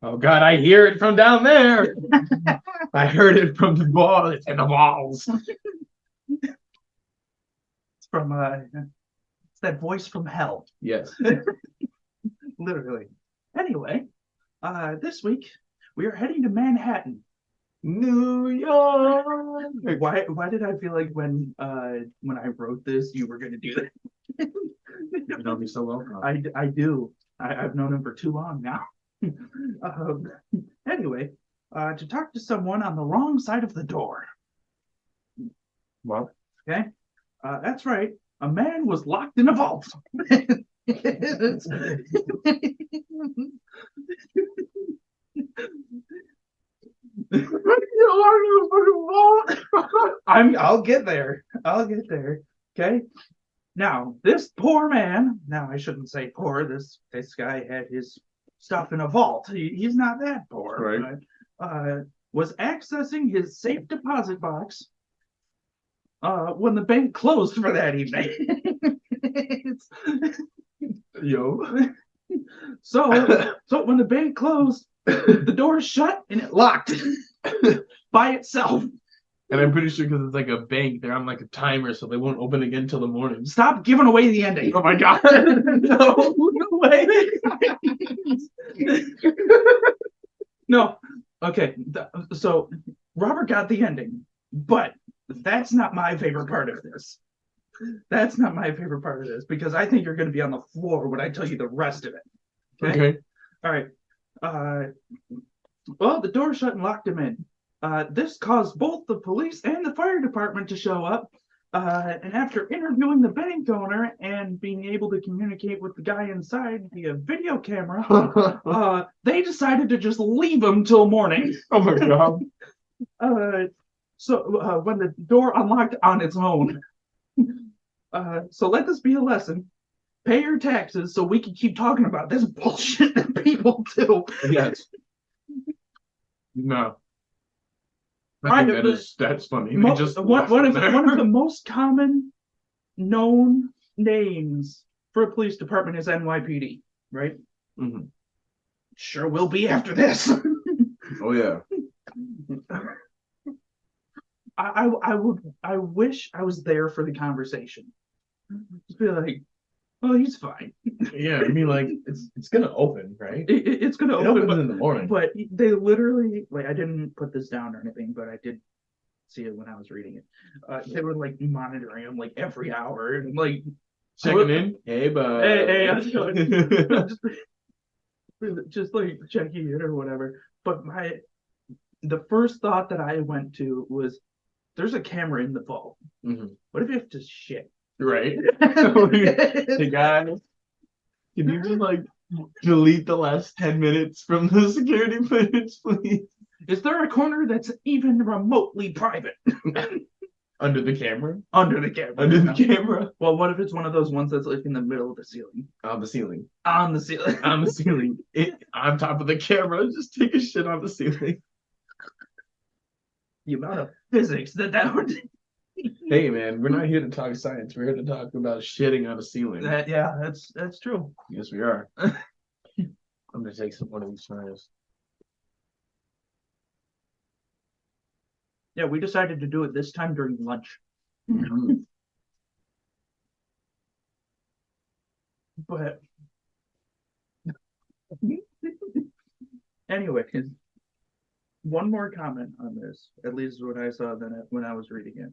Oh God, I hear it from down there. I heard it from the wall. It's in the walls. It's from it's that voice from hell. Yes. Literally. Anyway, this week we are heading to Manhattan. New York. Why did I feel like when I wrote this you were gonna do that? You know me so well. I do. I've known him for too long now. Anyway, to talk to someone on the wrong side of the door. Well, Okay, that's right. A man was locked in a vault. I'll get there. I'll get there. Okay. Now, this poor man, now I shouldn't say poor, this guy had his stuff in a vault. He's not that poor. Right. Was accessing his safe deposit box when the bank closed for that evening. Yo. So when the bank closed, the door shut and it locked by itself. And I'm pretty sure because it's like a bank, they're on like a timer, so they won't open again till the morning. Stop giving away the ending. Oh my god. No way. No. Okay. So Robert got the ending, but that's not my favorite part of this. That's not my favorite part of this because I think you're going to be on the floor when I tell you the rest of it. Okay. All right. Well, the door shut and locked him in. This caused both the police and the fire department to show up. And after interviewing the bank owner and being able to communicate with the guy inside via video camera, they decided to just leave him till morning. Oh my god. So when the door unlocked on its own. So let this be a lesson. Pay your taxes so we can keep talking about this bullshit that people do. Yes. No. I think that's funny. One of the most common known names for a police department is NYPD, right? Mm-hmm. Sure will be after this. Oh yeah. I wish I was there for the conversation. Just be like, oh, he's fine. Yeah, I mean, like it's gonna open, right? It's gonna It open, opens in the morning. But they literally, like, I didn't put this down or anything, but I did see it when I was reading it. They were like monitoring him like every hour and like checking in. Hey, bud. Hey, how's it going? just like checking in or whatever. But the first thought that I went to was, there's a camera in the vault. Mm-hmm. What if you have to shit? Right. Hey guys, can you just like delete the last 10 minutes from the security footage, please? Is there a corner that's even remotely private? Under the camera? Under the camera. Under the camera. Well, what if it's one of those ones that's like in the middle of the ceiling? On the ceiling. On the ceiling. On the ceiling. On top of the camera. Just take a shit on the ceiling. The amount of physics that would. Hey man, we're not here to talk science. We're here to talk about shitting on a ceiling. Yeah, that's true. Yes, we are. I'm gonna take one of these scenarios. Yeah, we decided to do it this time during lunch. Mm-hmm. But anyway, one more comment on this, at least what I saw then when I was reading it.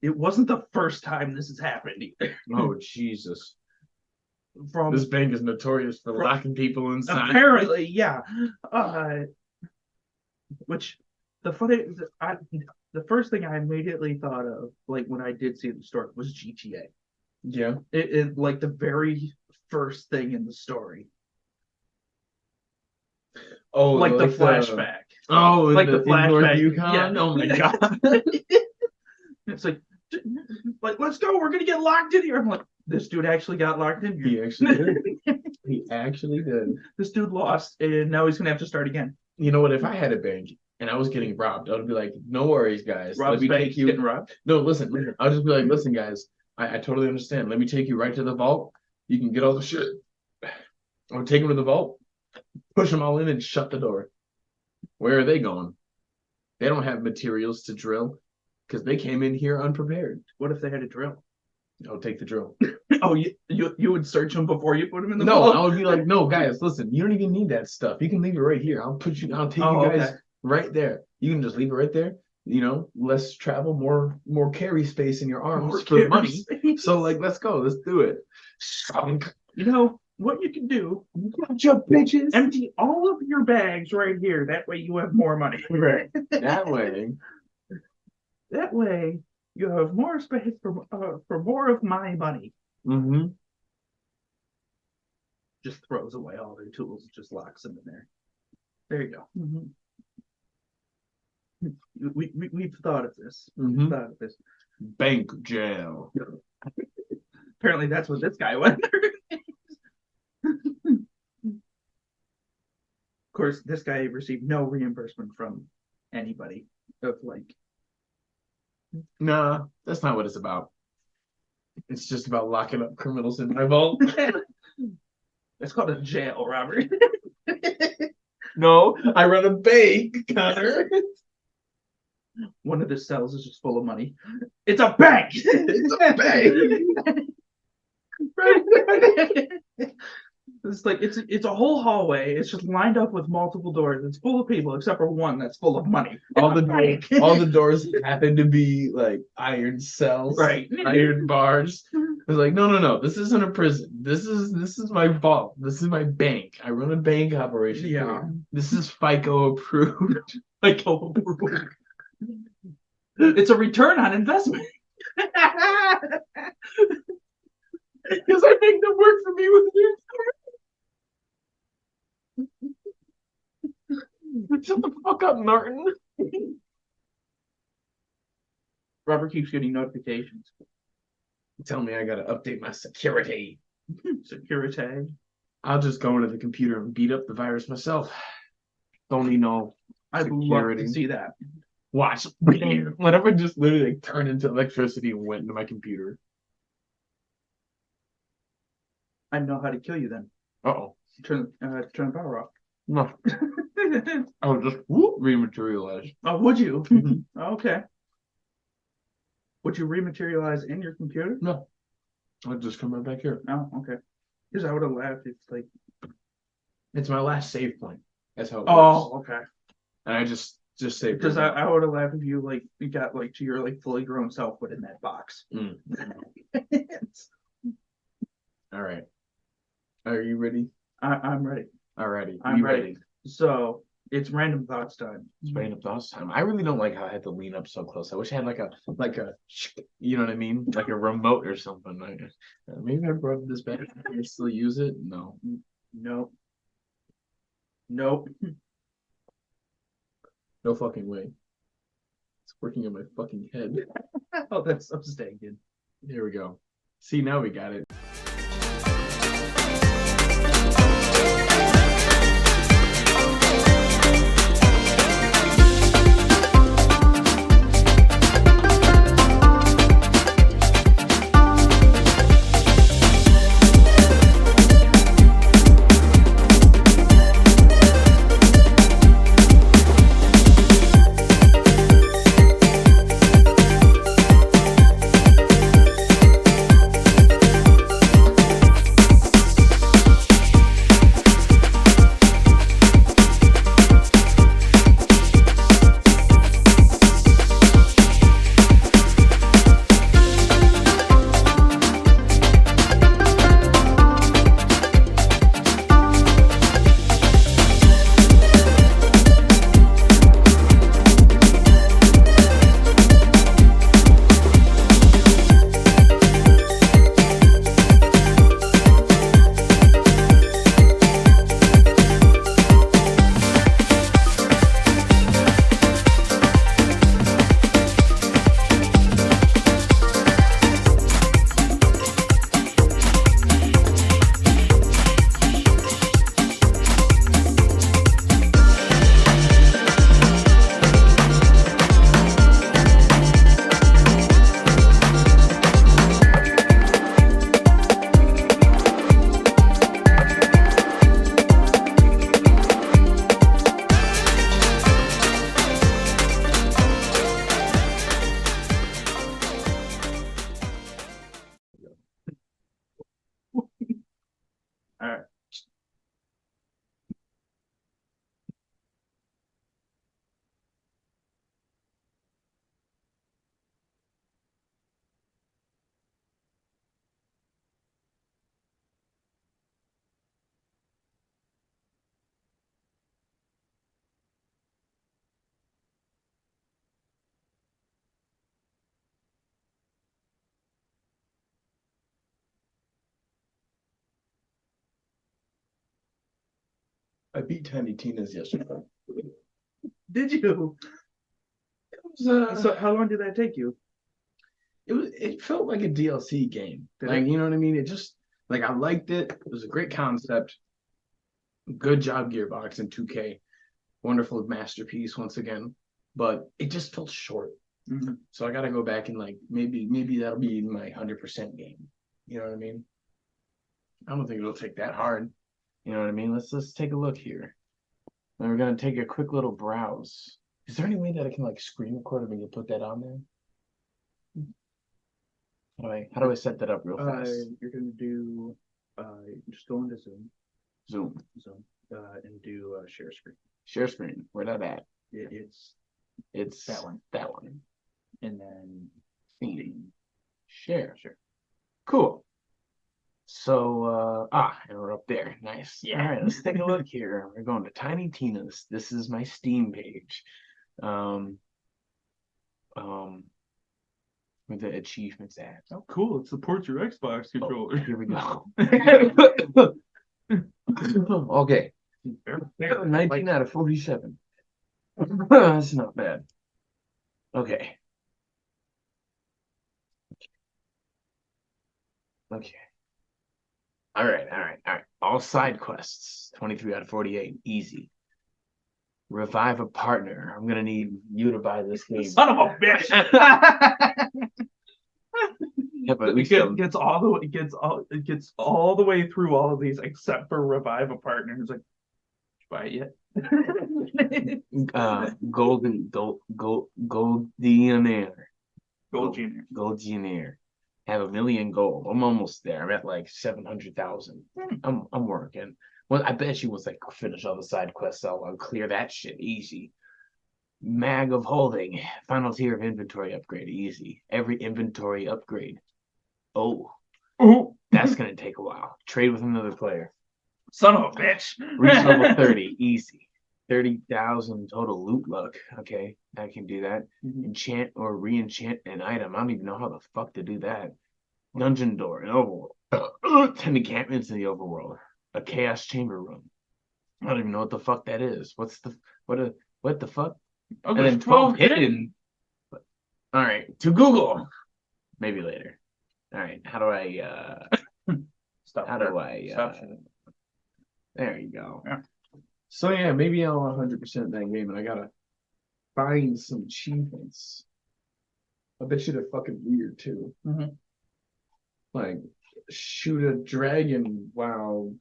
It wasn't the first time this has happened either. Oh Jesus! This bank is notorious for locking people inside. Apparently, yeah. Which the first thing I immediately thought of, like when I did see the story, was GTA. Yeah. It like the very first thing in the story. Oh, like the flashback. Like the flashback. Yukon? Yeah. Oh my god. It's like, let's go. We're gonna get locked in here. I'm like, this dude actually got locked in here. He actually did. He actually did. This dude lost, and now he's gonna have to start again. You know what? If I had a bank and I was getting robbed, I would be like, "No worries, guys. Let me take you." Getting robbed? No, listen. I'll just be like, "Listen, guys. I totally understand. Let me take you right to the vault. You can get all the shit. Or take them to the vault, push them all in, and shut the door. Where are they going? They don't have materials to drill because they came in here unprepared. What if they had a drill? I'll take the drill. Oh, you would search them before you put them in the vault? vault? I would be like, no, guys, listen. You don't even need that stuff. You can leave it right here. I'll take you guys right there. You can just leave it right there. less travel, more carry space in your arms More for carry money. space. So like, let's go, let's do it. You know what you can do? Gotcha, bitches. Empty all of your bags right here. That way you have more money. Right. That way. That way you have more space for more of my money. Mm-hmm. Just throws away all their tools, just locks them in there. There you go. Mm-hmm. We've thought of this. Mm-hmm. We've thought of this. Bank jail. Apparently, that's what this guy went through. Of course, this guy received no reimbursement from anybody of like. Nah, that's not what it's about. It's just about locking up criminals in my vault. It's called a jail, Robert. No, I run a bank, Connor. One of the cells is just full of money. It's a bank. It's a bank. It's like it's a whole hallway. It's just lined up with multiple doors. It's full of people except for one that's full of money. All the doors happen to be like iron cells, Right. Iron bars. It's like, no. This isn't a prison. This is my vault. This is my bank. I run a bank operation. Yeah. Here. This is FICO approved. FICO approved. It's a return on investment. Because I make them work for me with their. Shut the fuck up, Martin. Robert keeps getting notifications. Tell me I gotta update my security. Security. I'll just go into the computer and beat up the virus myself. Don't need no I'd security. love to see that. Watch. Whatever just literally like, turned into electricity and went into my computer. I know how to kill you then. Uh-oh. Turn the power off. No. I would just rematerialize. Oh, would you? Mhm. Okay. Would you rematerialize in your computer? No. I'd just come right back here. Oh, okay. Because I would have laughed if like. It's my last save point. That's how it works. Oh, okay. And I just saved Because it. I would have laughed if you like you got like to your like fully grown self within that box. Mm. All right. Are you ready? I'm ready. Alrighty. I'm You ready. So it's random thoughts time. It's random thoughts time. I really don't like how I had to lean up so close. I wish I had like a you know what I mean? Like a remote or something. Like, maybe I brought this back. Can I still use it? No. Nope. Nope. No fucking way. It's working in my fucking head. Oh, that's so stinking. Here we go. See, now we got it. All right. I beat Tiny Tina's yesterday. Did you? So how long did that take you? It felt like a DLC game. Did Like, it? you know what I mean? It just like I liked it. It was a great concept. Good job, Gearbox and 2K. Wonderful masterpiece once again. But it just felt short. Mhm. So I gotta go back and like maybe that'll be my 100% game. You know what I mean? I don't think it'll take that hard. You know what I mean? Let's take a look here. And we're gonna take a quick little browse. Is there any way that I can like screen record it when you put that on there? How do I set that up real fast? You're gonna do just go into Zoom. and do share screen. Share screen. Where that at? It's That one. That one. and then Scene. Share. Sure. Cool. So and we're up there. Nice. Yeah. All right, let's take a look here. We're going to Tiny Tina's. This is my Steam page. Where the achievements at. Oh, cool! It supports your Xbox controller. Here we go. Okay. 19 out of 47. That's not bad. Okay. Okay. All right. All side quests. 23 out of 48. Easy. Revive a partner. I'm gonna need you to buy this game. Son of a bitch! Yeah, but at least it gets all the way through all of these except for revive a partner. It's like, buy it yet? Goldionaire. Goldionaire. Have 1 million gold. I'm almost there. I'm at like 700,000. I'm working. Well, I bet you once I finish all the side quests, I'll clear that shit easy. Mag of holding. Final tier of inventory upgrade. Easy. Every inventory upgrade. Oh, that's gonna take a while. Trade with another player. Son of a bitch. Reach level 30. Easy. 30,000 total loot luck. Okay, I can do that. Enchant or re-enchant an item. I don't even know how the fuck to do that. Dungeon door. An overworld. 10 encampments in the overworld. A chaos chamber room. I don't even know what the fuck that is. What the fuck? Oh, and then 12 hidden. All right, to Google. Maybe later. All right, how do I Stop. There you go. Yeah. So yeah, maybe I'll 100% that game, and I gotta find some achievements. I bet you they're fucking weird too. Like shoot a dragon while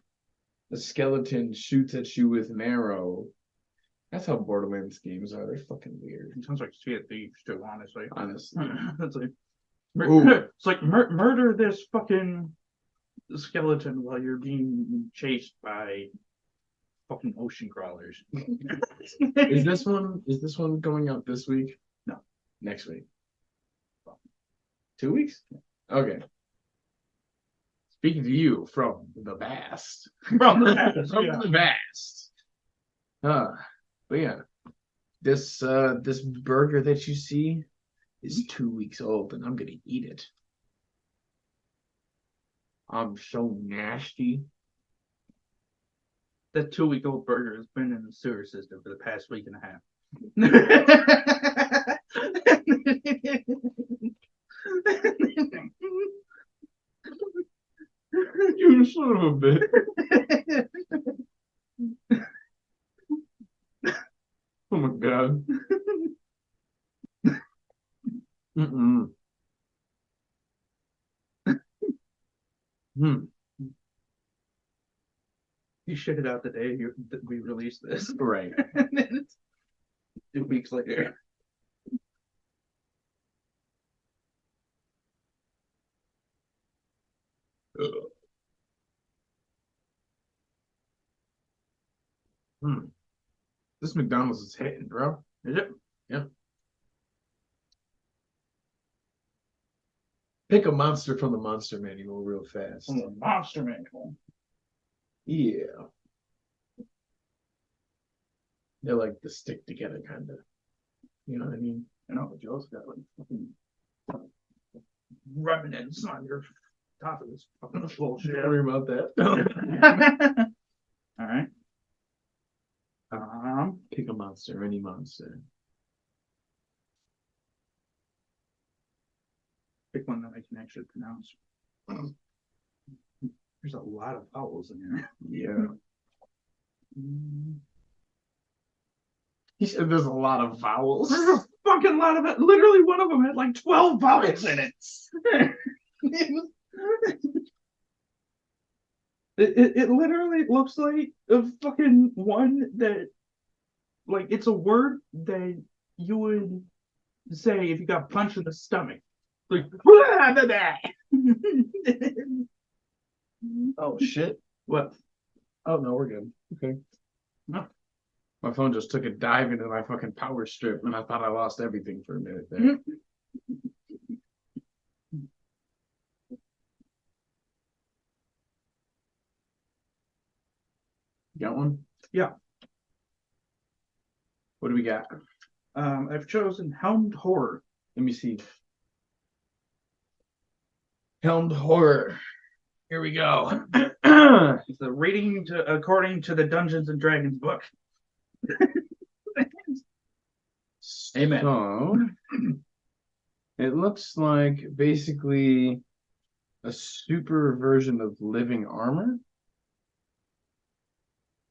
the skeleton shoots at you with an arrow. That's how Borderlands games are. They're fucking weird. It sounds like Sea of Thieves too, honestly. It's like It's like murder this fucking skeleton while you're being chased by fucking ocean crawlers. Is this one going out this week? No. Next week. 2 weeks? Okay. Speaking to you from the vast. From the vast. From the vast. But yeah. This burger that you see is 2 weeks old, and I'm gonna eat it. I'm so nasty. That 2-week-old burger has been in the sewer system for the past week and a half. You son of a bitch. Oh my god. You shit it out the day we released this. Right. And then it's 2 weeks later. This McDonald's is hitting, bro. Is it? Yeah. Pick a monster from the monster manual real fast. From the monster manual. Yeah. They're like the stick together kind of. You know what I mean? You know, Joe's got like fucking remnants on your top of this fucking bullshit. Worry about that. All right. monster, any monster. Pick one that I can actually pronounce. There's a lot of vowels in here. Yeah. He said there's a lot of vowels. There's a fucking lot of it. Literally, one of them had like 12 vowels in it. It literally looks like a fucking one that, like, it's a word that you would say if you got punched in the stomach. Like, Oh shit. what? Oh no, we're good. Okay. No. My phone just took a dive into my fucking power strip, and I thought I lost everything for a minute there. Got one? Yeah. What do we got? I've chosen Helmed Horror. Let me see. Helmed Horror. Here we go. It's the rating according to the Dungeons and Dragons book. Amen. So, it looks like basically a super version of living armor.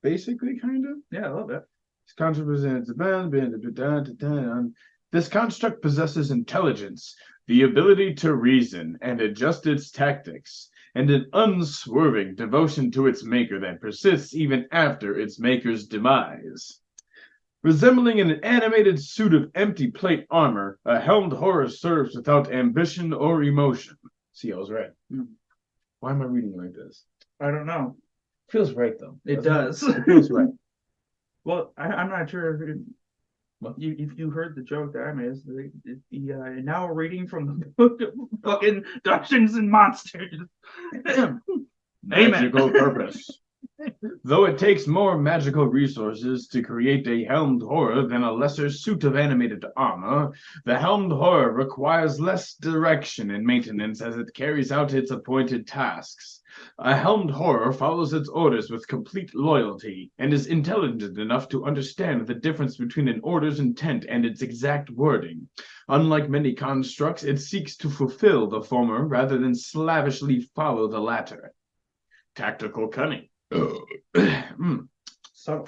Basically, kind of. Yeah, a little bit. This construct possesses intelligence, the ability to reason and adjust its tactics, and an unswerving devotion to its maker that persists even after its maker's demise. Resembling an animated suit of empty plate armor, a helmed horror serves without ambition or emotion. See, I was right. Why am I reading like this? I don't know. Feels right though. It does. It feels right. Well, I'm not sure if you heard the joke that I made. Is the now reading from the book of fucking Dungeons and Monsters. Amen. Magical purpose. Though it takes more magical resources to create a helmed horror than a lesser suit of animated armor, the helmed horror requires less direction and maintenance as it carries out its appointed tasks. A helmed horror follows its orders with complete loyalty and is intelligent enough to understand the difference between an order's intent and its exact wording. Unlike many constructs, it seeks to fulfill the former rather than slavishly follow the latter. Tactical cunning. So,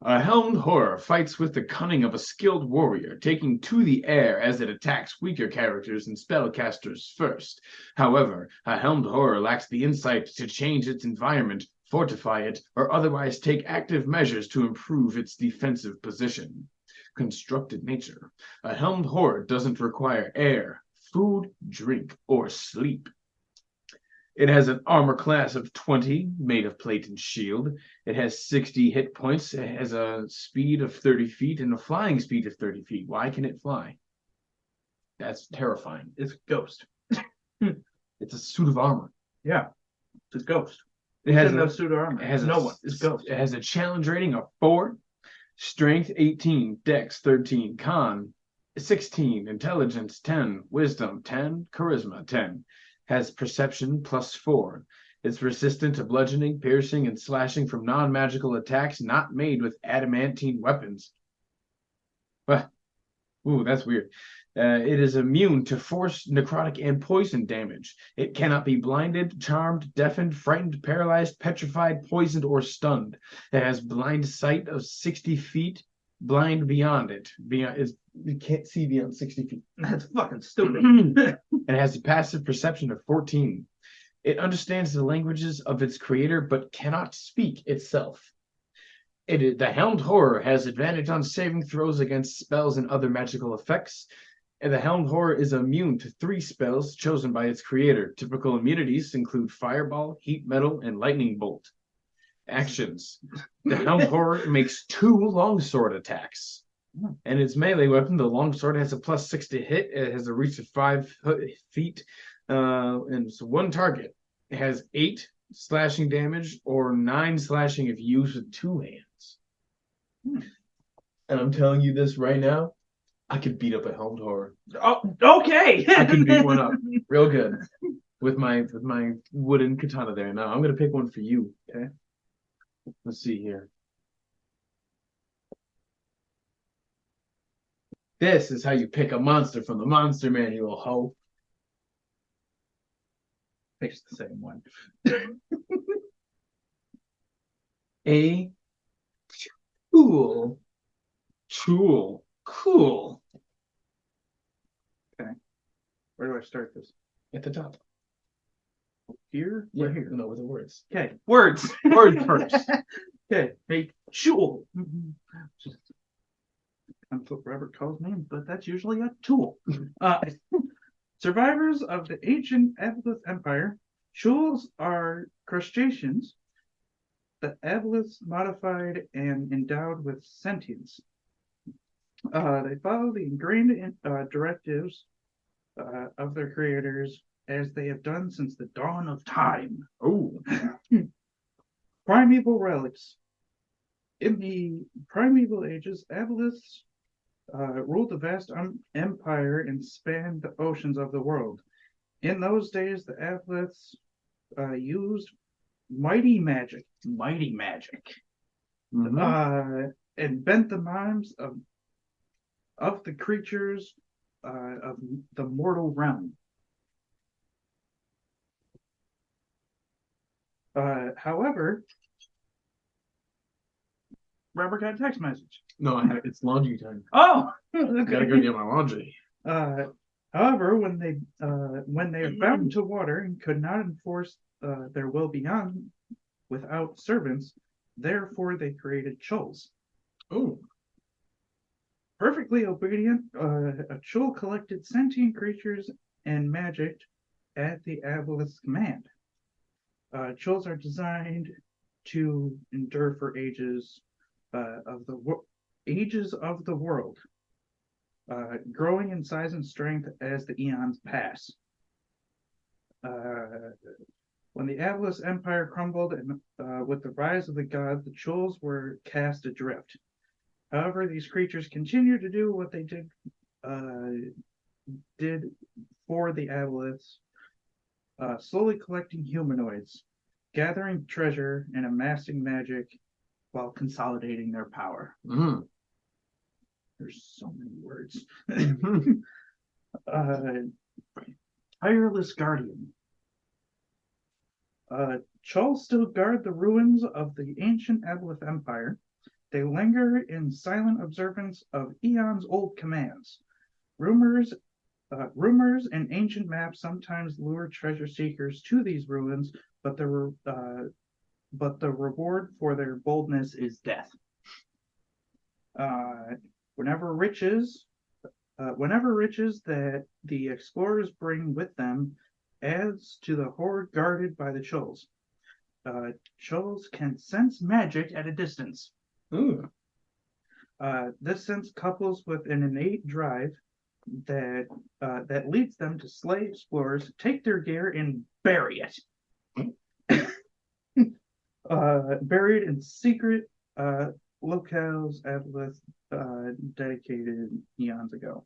a helmed horror fights with the cunning of a skilled warrior, taking to the air as it attacks weaker characters and spellcasters first. However, a helmed horror lacks the insight to change its environment, fortify it, or otherwise take active measures to improve its defensive position. Constructed nature. A helmed horror doesn't require air, food, drink, or sleep. It has an armor class of 20, made of plate and shield. It has 60 hit points. It has a speed of 30 feet and a flying speed of 30 feet. Why can it fly? That's terrifying. it's a ghost. It's a suit of armor. Yeah, it's a ghost. It has no a, suit armor. it has no a, one. It's ghost. It has a challenge rating of 4, strength 18, dex 13, con 16, intelligence 10, wisdom 10, charisma 10. Has perception +4. It's resistant to bludgeoning, piercing, and slashing from non-magical attacks not made with adamantine weapons. Ooh, that's weird. It is immune to force, necrotic, and poison damage. It cannot be blinded, charmed, deafened, frightened, paralyzed, petrified, poisoned, or stunned. It has blind sight of 60 feet, blind beyond it. You can't see beyond 60 feet. That's fucking stupid. And has a passive perception of 14. It understands the languages of its creator, but cannot speak itself. The helmed horror has advantage on saving throws against spells and other magical effects. And the helmed horror is immune to 3 spells chosen by its creator. Typical immunities include fireball, heat metal, and lightning bolt. Actions. The helmed horror makes 2 longsword attacks. And its melee weapon, the longsword, has a +6 to hit. It has a reach of 5 feet. And it's 1 target. It has 8 slashing damage or 9 slashing if used with 2 hands. And I'm telling you this right now, I could beat up a helmed horror. Oh, okay. I could beat one up real good with my wooden katana there. Now I'm gonna pick one for you. Okay. Let's see here. This is how you pick a monster from the monster manual, ho. It's the same one. A tool. Tool. Cool. Where do I start this? At the top. Here? Yeah, Or here? No, with the words. Okay, words. Word first. Okay, a jewel. That's what Robert calls me, but that's usually a tool. Survivors of the ancient Aboleth Empire, jewels are crustaceans that Aboleths modified and endowed with sentience. They follow the ingrained directives of their creators as they have done since the dawn of time. Oh. Primeval relics. In the primeval ages, Aboleths ruled the vast empire and spanned the oceans of the world. In those days, the Aboleths used mighty magic, Mhm. and bent the minds of the creatures of the mortal realm. However, Robert got a text message. No, it's laundry time. Oh, I gotta go get my laundry. However, when they are bound to water and could not enforce their will beyond without servants, therefore they created chulls. Oh. Perfectly obedient, a chull collected sentient creatures and magic at the Aboleth's command. Chulls are designed to endure for ages of the world, growing in size and strength as the eons pass. When the Aboleth's empire crumbled and with the rise of the gods, the Chulls were cast adrift. However, these creatures continue to do what they did for the Aboleths, slowly collecting humanoids, gathering treasure, and amassing magic while consolidating their power. Mm. There's so many words. Tireless Guardian. Chulls still guard the ruins of the ancient Aboleth Empire. They linger in silent observance of eons old commands. Rumors and ancient maps sometimes lure treasure seekers to these ruins, but the reward for their boldness is death. Whenever riches that the explorers bring with them adds to the hoard guarded by the Chulls. Chulls can sense magic at a distance. Ooh. This sense couples with an innate drive that leads them to slay explorers, take their gear, and bury it. Buried in secret locales Aboleth dedicated eons ago.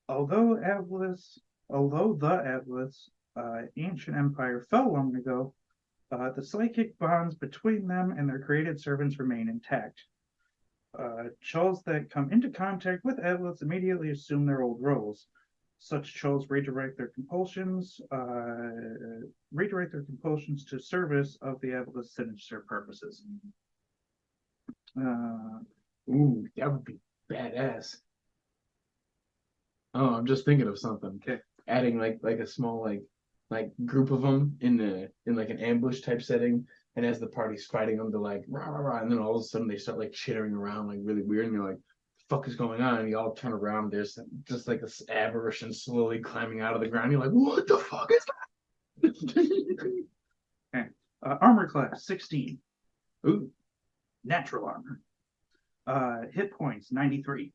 Although the Aboleth's ancient empire fell long ago, the psychic bonds between them and their created servants remain intact. Chulls that come into contact with Aboleths immediately assume their old roles. Such Chulls redirect their compulsions to service of the Aboleth's sinister purposes. Ooh, that would be badass. Oh, I'm just thinking of something. Okay. Adding like a small like group of them in like an ambush type setting, and as the party's fighting them, they're like rah rah rah, and then all of a sudden they start like chittering around like really weird, and you're like, "The fuck is going on?" And you all turn around, there's just like this apparition slowly climbing out of the ground. You're like, "What the fuck is that?" Okay. Armor class 16. Ooh. Natural armor. Hit points 93.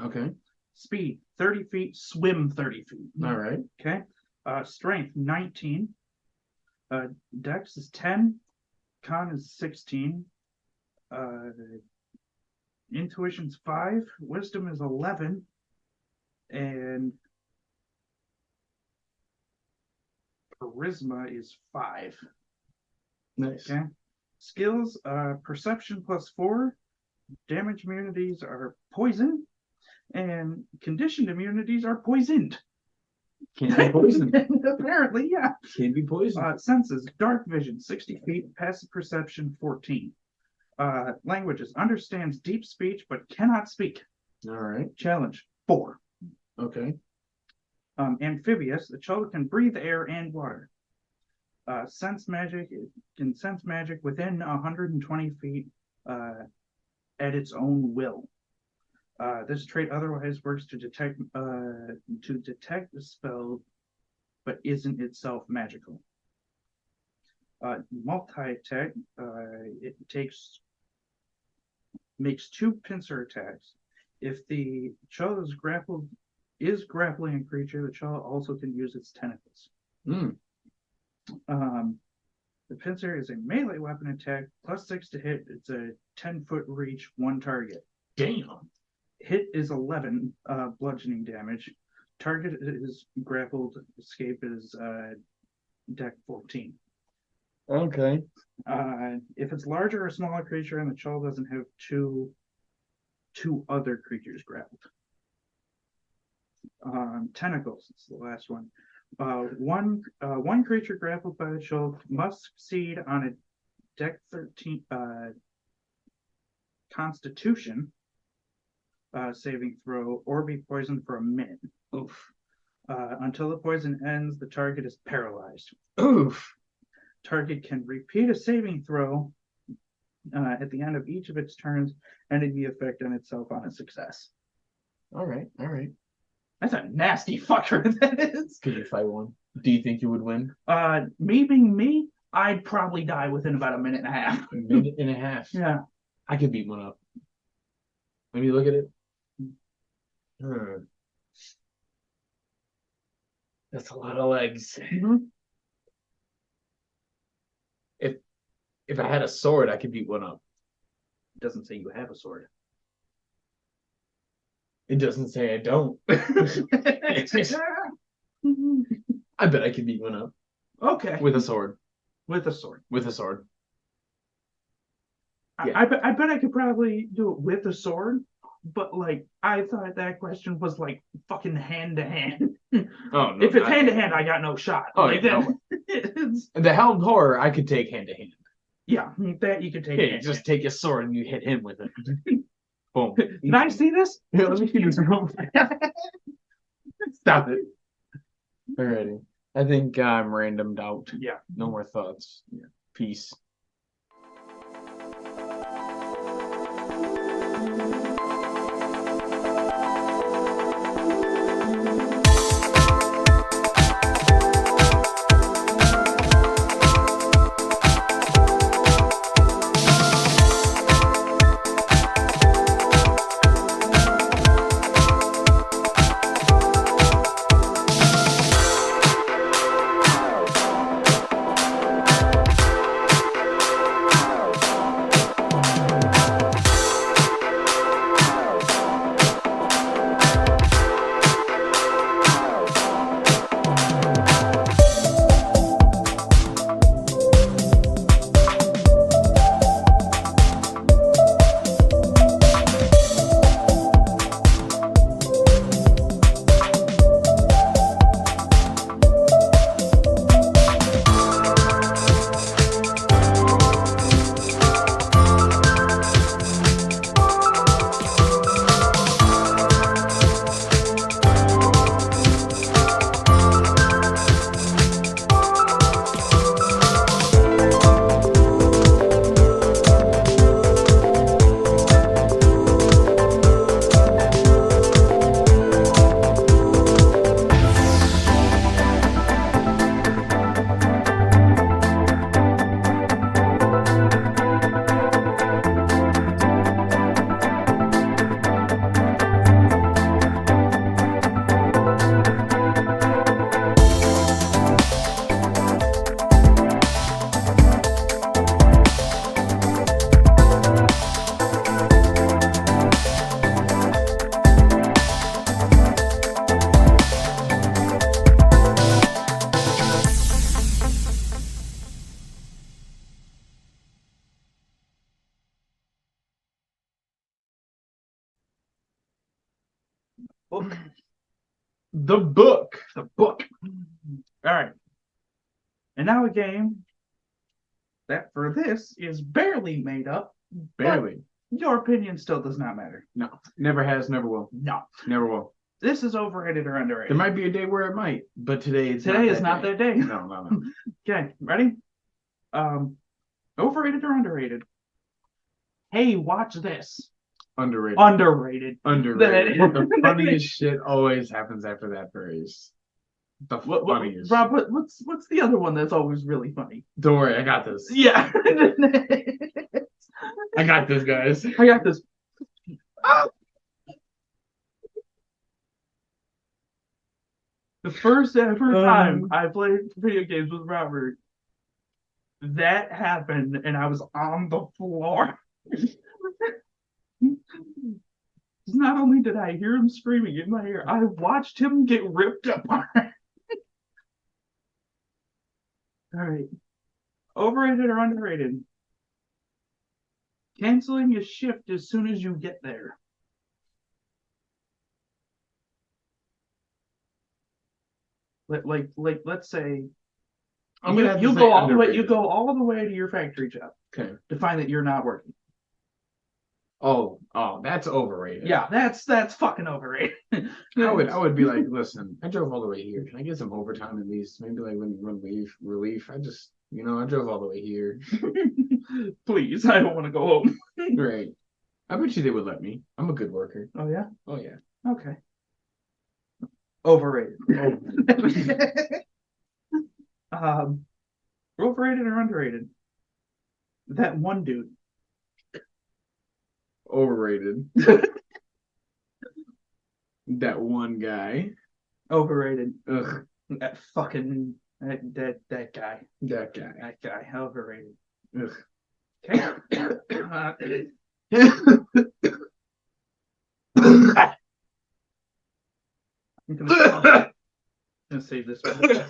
Okay. Speed 30 feet. Swim 30 feet. All right. Okay. Strength 19. Dex is 10. Con is 16. Intuition's 5. Wisdom is 11. And Charisma is 5. Nice. Okay. Skills, perception plus 4. Damage immunities are poison, And conditioned immunities are poisoned. Can't be poisoned. Apparently, yeah. Can't be poisoned. Senses, dark vision, 60 feet, passive perception, 14. Languages, understands deep speech, but cannot speak. All right. Challenge, 4. Okay. Amphibious, the child can breathe air and water. Sense magic, it can sense magic within 120 feet at its own will. This trait otherwise works to detect the spell, but isn't itself magical. Multi-attack, it makes 2 pincer attacks. If the child is grappling a creature, the child also can use its tentacles. The pincer is a melee weapon attack, +6 to hit. It's a 10-foot reach, 1 target. Damn. Hit is 11 bludgeoning damage. Target is grappled. Escape is deck 14. Okay. If it's larger or smaller creature and the child doesn't have two other creatures grappled. Tentacles is the last one. One creature grappled by the child must succeed on a deck 13 Constitution saving throw or be poisoned for a minute. Oof. Until the poison ends, the target is paralyzed. Oof. Target can repeat a saving throw at the end of each of its turns, ending the effect on itself on a success. All right. All right. That's a nasty fucker that is. Could you fight one? Do you think you would win? Me being me, I'd probably die within about a minute and a half. A minute and a half. Yeah. I could beat one up. Let me look at it. That's a lot of legs. Mm-hmm. If I had a sword, I could beat one up. It doesn't say you have a sword. It doesn't say I don't. I bet I could beat one up. Okay. With a sword. With a sword. With a sword. Yeah. I bet I could probably do it with a sword, but like I thought that question was like fucking hand to hand. Oh no! If it's hand to hand, I got no shot. Oh, like no. It's, The Helmed Horror, I could take hand to hand. yeah, that you could take. Yeah, you just take your sword and you hit him with it. Boom. Can I see this? Yeah, let me see this real Stop it. Alrighty. I think I'm randomed out. Yeah. No more thoughts. Yeah. Peace. Book. The book. The book. All right. And now a game that for this is barely made up. Barely. Your opinion still does not matter. No. Never has, never will. No. Never will. This is overrated or underrated. There might be a day where it might, but today is not that day. No. Okay, ready? Overrated or underrated? Hey, watch this. Underrated. Underrated. Underrated. The funniest shit always happens after that phrase. The funniest. Rob, what's the other one that's always really funny? Don't worry, I got this. Yeah. I got this, guys. I got this. The first ever time I played video games with Robert, that happened, and I was on the floor. Not only did I hear him screaming in my ear, I watched him get ripped apart. All right. Overrated or underrated? Canceling your shift as soon as you get there. Let's say you go all the way. You go all the way to your factory job. Okay. To find that you're not working. Oh, that's overrated. Yeah, that's fucking overrated. I would be like, listen, I drove all the way here. Can I get some overtime at least? Maybe like when relief. I just I drove all the way here. Please, I don't want to go home. Right. I bet you they would let me. I'm a good worker. Oh yeah? Oh yeah. Okay. Overrated. Overrated or underrated? That one dude. Overrated. That one guy. Overrated. Ugh. That fucking that guy. That guy. That guy. Overrated. Ugh. Okay. I'm gonna save this one. Okay.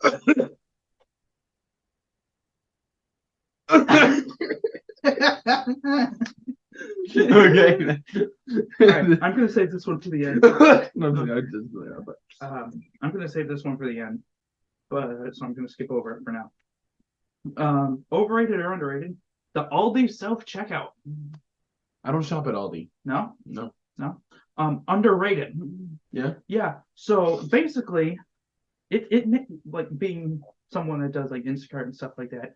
Okay. Right, I'm gonna save this one to the end. I'm gonna save this one for the end, but so I'm gonna skip over it for now. Overrated or underrated? The Aldi self checkout. I don't shop at Aldi. No. No. Underrated. Yeah. Yeah. So basically, it like being someone that does like Instacart and stuff like that.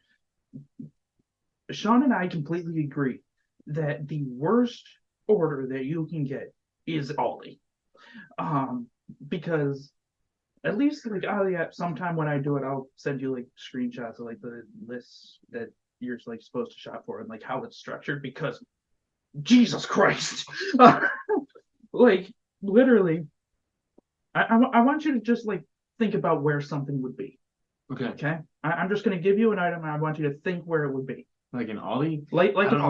Sean and I completely agree that the worst order that you can get is Aldi. Because at least like sometime when I do it, I'll send you like screenshots of like the lists that you're like supposed to shop for and like how it's structured because Jesus Christ. Like literally I want you to just like think about where something would be. Okay. I'm just gonna give you an item and I want you to think where it would be. Like an Aldi? Like I don't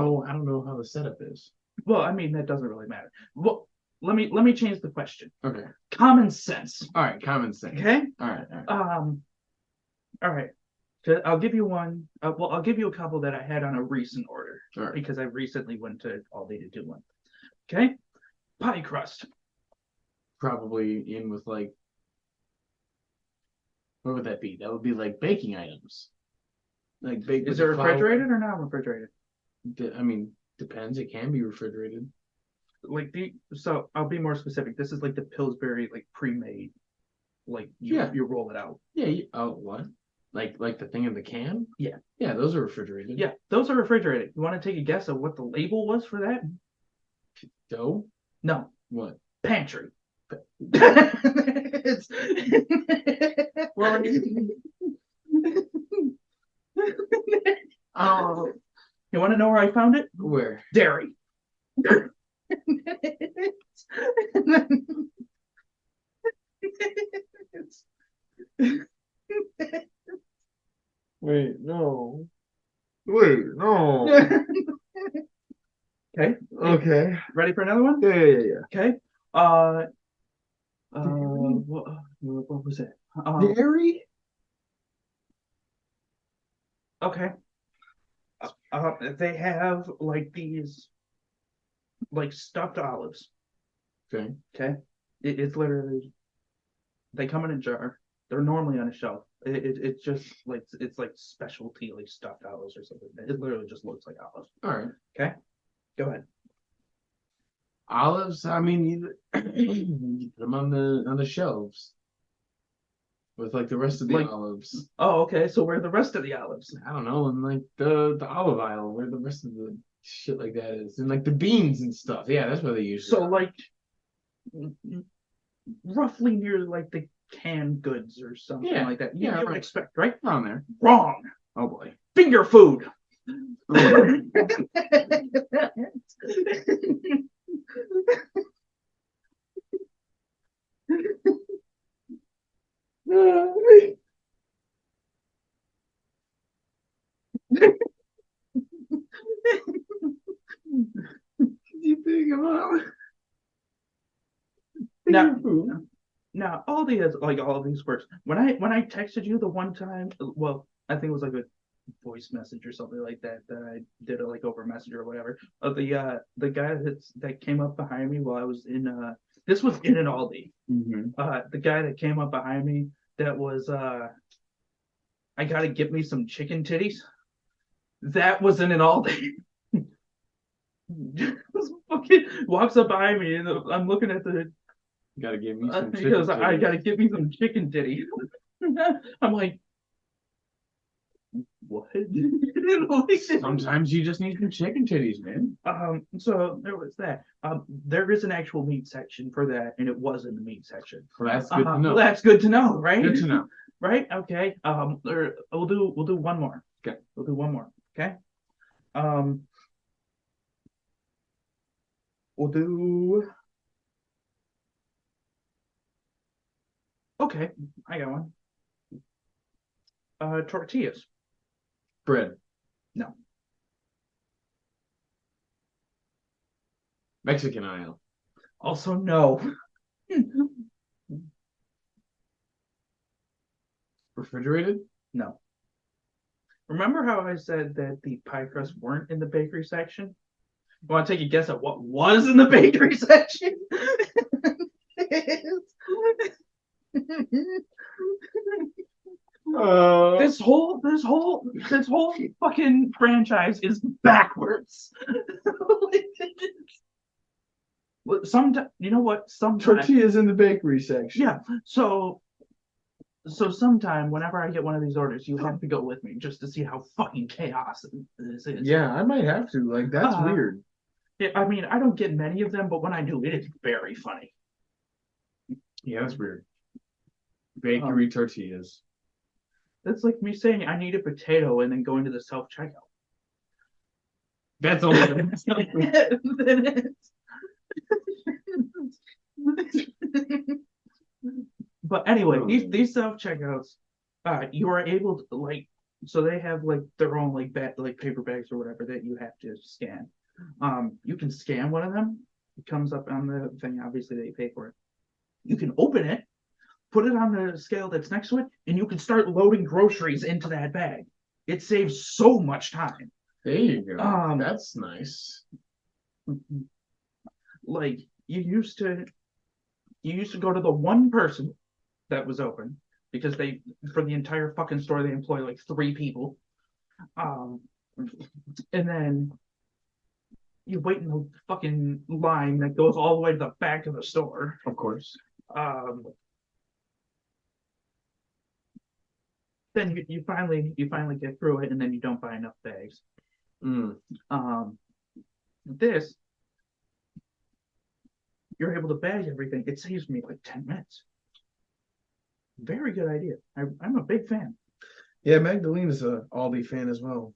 know how the setup is. Well, I mean that doesn't really matter. Well, let me change the question. Okay. Common sense. All right, common sense. Okay. All right. All right. I'll give you one. I'll give you a couple that I had on a recent order because I recently went to Aldi to do one. Okay. Pie crust. Probably in with like. What would that be? That would be like baking items. Like baked. Is it refrigerated or not refrigerated? I mean, depends. It can be refrigerated. Like so I'll be more specific. This is like the Pillsbury like pre-made. Like you roll it out. Yeah. Oh, what? Like the thing in the can? Yeah. Yeah, those are refrigerated. Yeah, those are refrigerated. You want to take a guess of what the label was for that? Dough? No. What? Pantry. It's... Well, oh. You want to know where I found it? Where? Dairy. Wait, no. Wait, no. Okay. Okay. Ready for another one? Yeah. Okay. What was it? Dairy? Okay. They have like these like stuffed olives. Okay. Okay, it's literally they come in a jar. They're normally on a shelf. It's just like it's like specialty like stuffed olives or something. It literally just looks like olives. All right. Okay, go ahead. Olives. I mean, you put them on the shelves with like the rest of the Like, olives. oh, okay. So where are the rest of the olives? I don't know, and like the olive aisle where the rest of the shit like that is, and like the beans and stuff. Yeah, that's where they usually So are. like roughly near like the canned goods or something Yeah, like that. yeah, You would right. expect, right? Around there. Wrong. Oh boy. Finger food. You think about Now, finger food? now Aldi has like all of these works. When I texted you the one time, well, I think it was like a voice message or something like that that I did it like over Messenger or whatever. The guy that came up behind me while I was in this was in an Aldi. Mm-hmm. The guy that came up behind me that was I gotta get me some chicken titties. That was in an Aldi. Just fucking walks up behind me and I'm looking at the Gotta give me some he chicken goes, I titties. gotta get me some chicken titty. I'm like, what? Sometimes you just need some chicken titties, man. So there was that. There is an actual meat section for that, and it was in the meat section. Well, that's good to know. That's good to know, right? Good to know. Right? Okay. We'll do one more. Okay. We'll do one more. Okay. Um, we'll do. Okay, I got one. Tortillas. Bread. No. Mexican aisle. Also, no. Refrigerated? No. Remember how I said that the pie crusts weren't in the bakery section? You want to take a guess at what was in the bakery section? This whole fucking franchise is backwards. Sometimes, you know what? Sometimes, tortillas in the bakery section. yeah. So sometime, whenever I get one of these orders, you have to go with me just to see how fucking chaos this is. Yeah, I might have to. Like, that's weird. I mean, I don't get many of them, but when I do, it is very funny. Yeah, that's weird. Bakery tortillas. That's like me saying I need a potato and then going to the self checkout. That's only But anyway, these self checkouts, you are able to like, so they have like their own like paper bags or whatever that you have to scan. You can scan one of them. It comes up on the thing, obviously, that you pay for it. You can open it, put it on the scale that's next to it, and you can start loading groceries into that bag. It saves so much time. There you go. That's nice. Like you used to go to the one person that was open because they for the entire fucking store they employ like 3 people. And then you wait in the fucking line that goes all the way to the back of the store. Of course. Then you finally get through it, and then you don't buy enough bags. This you're able to bag everything. It saves me like 10 minutes. Very good idea. I'm a big fan. Yeah, Magdalena's a Aldi fan as well.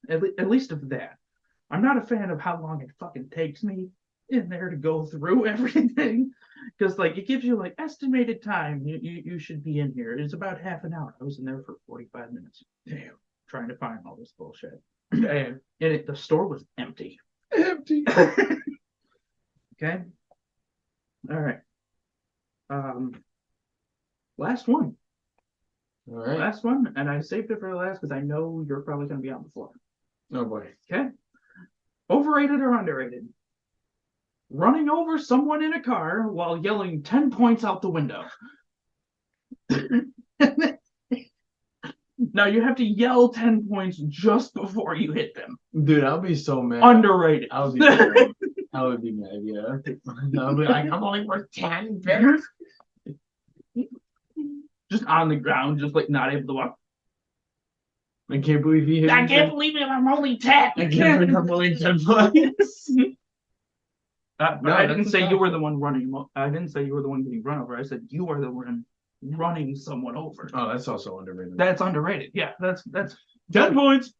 At least of that. I'm not a fan of how long it fucking takes me in there to go through everything. Because like it gives you like estimated time you should be in here. It's about half an hour. I was in there for 45 minutes. Damn. Trying to find all this bullshit. And the store was empty. Empty. Okay. All right. Last one. All right. Last one, and I saved it for the last because I know you're probably going to be on the floor. Oh boy. Okay. Overrated or underrated? running over someone in a car while yelling 10 points out the window. Now you have to yell 10 points just before you hit them. Dude, I'll be so mad. Underrated. I would be mad. I would be mad, yeah. I'll be like, I'm only worth 10 bears. Just on the ground, just like not able to walk. I can't believe he hit I me. can't believe it. I'm only 10. I can't believe I'm only 10 points. No, I didn't say you were the one running. I didn't say you were the one getting run over. I said you are the one running someone over. Oh, that's also underrated. That's underrated. Yeah, that's 10 points.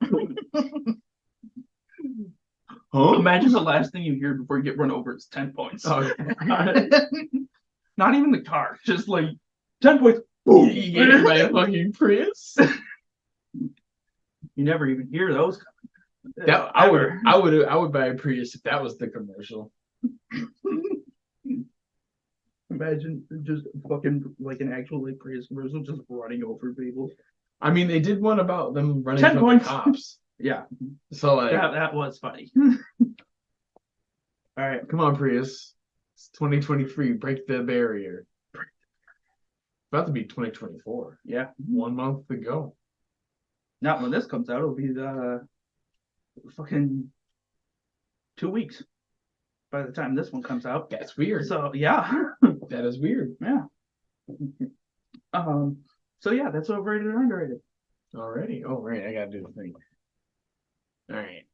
Huh? Imagine the last thing you hear before you get run over is 10 points. Oh, Not even the car, just like 10 points. you get hit by a fucking Prius? You never even hear those coming. That I would buy a Prius if that was the commercial. Imagine just fucking like an actual like Prius commercial just running over people. I mean, they did one about them running 10 from points. the cops. Yeah, So like, that was funny. All right, come on, Prius. It's 2023. Break the barrier. It's about to be 2024. yeah. 1 month to go. Not when this comes out. It'll be the fucking 2 weeks by the time this one comes out. That's weird. So yeah, That is weird. yeah. So yeah, that's overrated or underrated. Already. Oh, right. I gotta do the thing. All right.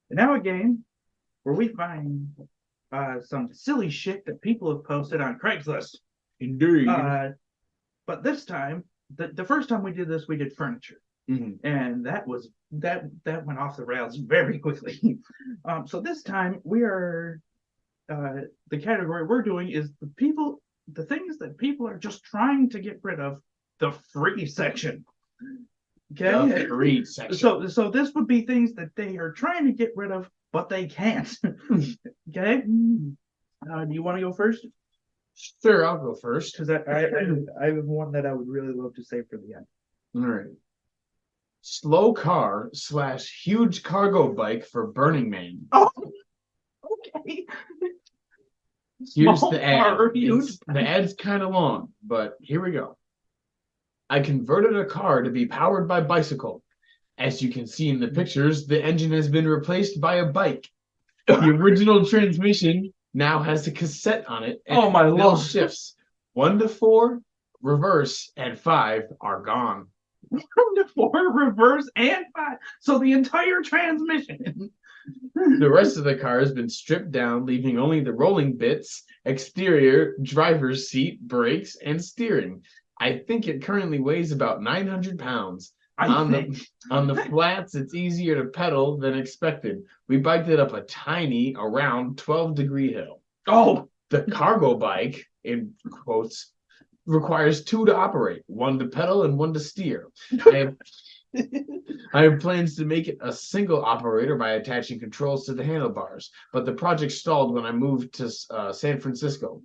And now a game where we find some silly shit that people have posted on Craigslist. Indeed. But this time, the first time we did this, we did furniture, and that went off the rails very quickly. So this time we are the category we're doing is the things that people are just trying to get rid of, the free section. Okay. The free section. So this would be things that they are trying to get rid of, but they can't. Okay. Do you want to go first? Sure, I'll go first. Because I have one that I would really love to save for the end. All right. Slow car / huge cargo bike for Burning Man. Oh, okay. Here's Small the ad. car, huge The ad's kind of long, but here we go. I converted a car to be powered by bicycle. As you can see in the pictures, the engine has been replaced by a bike. The original transmission now has a cassette on it, and Oh my still lord. shifts. 1 to 4, reverse, and 5 are gone. 1 to 4, reverse, and 5. So the entire transmission. The rest of the car has been stripped down, leaving only the rolling bits, exterior, driver's seat, brakes, and steering. I think it currently weighs about 900 pounds. On the flats, it's easier to pedal than expected. We biked it up a tiny, around 12-degree hill. Oh, The cargo bike, in quotes, requires 2 to operate, 1 to pedal and 1 to steer. I have plans to make it a single operator by attaching controls to the handlebars, but the project stalled when I moved to San Francisco.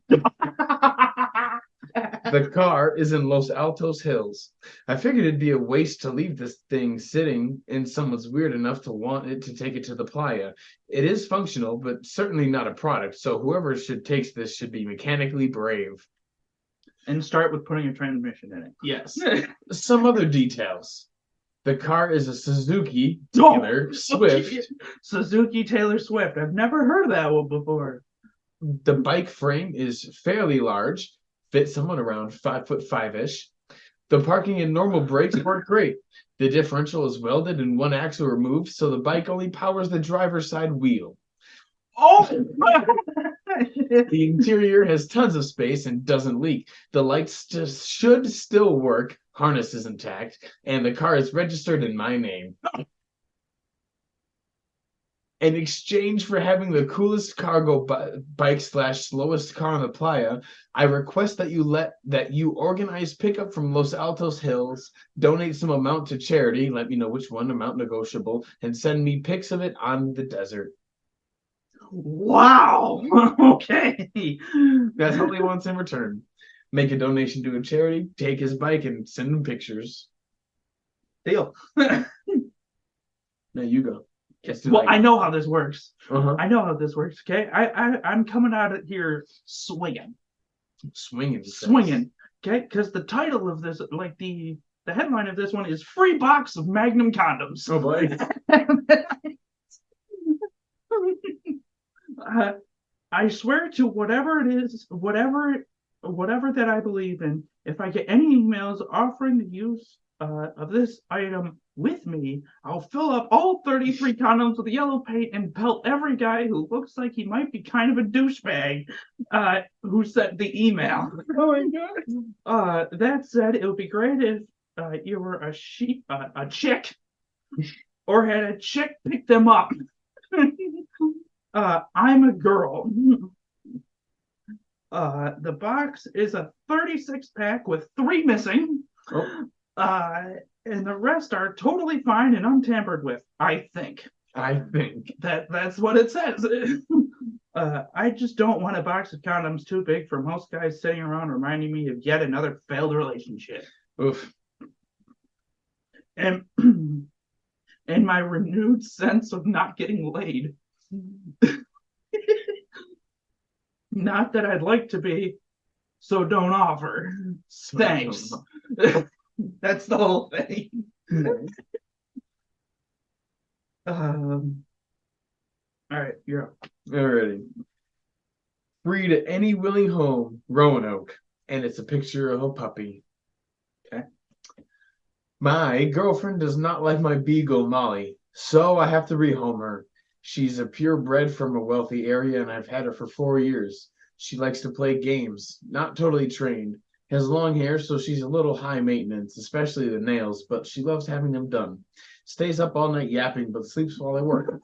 The car is in Los Altos Hills. I figured it'd be a waste to leave this thing sitting in someone's weird enough to want it to take it to the playa. It is functional, but certainly not a product, so whoever takes this should be mechanically brave. And start with putting a transmission in it. Yes. Some other details. The car is a Suzuki Taylor Swift. Suzuki Taylor Swift. I've never heard of that one before. The bike frame is fairly large, fits someone around 5'5" The parking and normal brakes work great. The differential is welded and one axle removed, so the bike only powers the driver's side wheel. Oh! The interior has tons of space and doesn't leak. The lights should still work, harness is intact, and the car is registered in my name. In exchange for having the coolest cargo bike / slowest car on the playa, I request that you organize pickup from Los Altos Hills, donate some amount to charity, let me know which one, amount negotiable, and send me pics of it on the desert. Wow. Okay. That's all he wants in return. Make a donation to a charity, take his bike, and send him pictures. Deal. Now you go. Well, I know how this works. Uh-huh. I know how this works. Okay, I'm coming out of here swinging. Okay, because the title of this, like the headline of this one is "Free Box of Magnum Condoms." Oh boy. I swear to whatever it is, whatever that I believe in, if I get any emails offering the use of this item with me, I'll fill up all 33 condoms with yellow paint and pelt every guy who looks like he might be kind of a douchebag who sent the email. Oh my god. That said, it would be great if you were a chick, or had a chick pick them up. I'm a girl. The box is a 36-pack with 3 missing. Oh. And the rest are totally fine and untampered with, I think. That's what it says. I just don't want a box of condoms too big for most guys sitting around reminding me of yet another failed relationship. Oof. And my renewed sense of not getting laid. Not that I'd like to be, so don't offer. Thanks. That's the whole thing. All right, you're up. Alrighty. Free to any willing home, Roanoke, and it's a picture of a puppy. Okay. My girlfriend does not like my beagle, Molly, so I have to rehome her. She's a purebred from a wealthy area, and I've had her for 4 years. She likes to play games, not totally trained. Has long hair, so she's a little high maintenance, especially the nails, but she loves having them done. Stays up all night yapping, but sleeps while I work.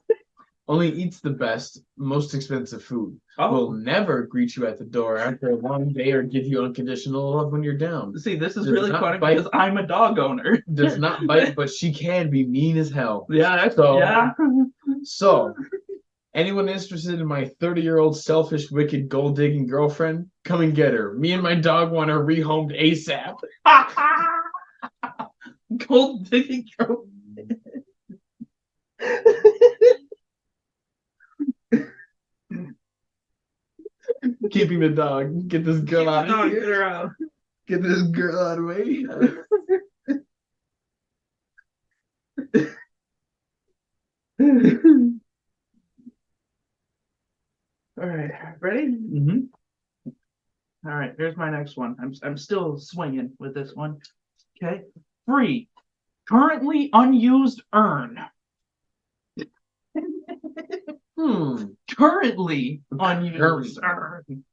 Only eats the best, most expensive food. Oh. Will never greet you at the door after a long day or give you unconditional love when you're down. See, this is Does really not funny bite. because I'm a dog owner. Does not bite, but she can be mean as hell. Yeah, So, anyone interested in my 30-year-old selfish, wicked, gold-digging girlfriend? Come and get her. Me and my dog want her rehomed ASAP. Gold digging girl. Keeping the dog. Get this girl out of here. Get her out. Get this girl out of the way. All right, ready? Mm-hmm. All right, here's my next one. I'm still swinging with this one. Okay, free, currently unused urn. Currently unused urn.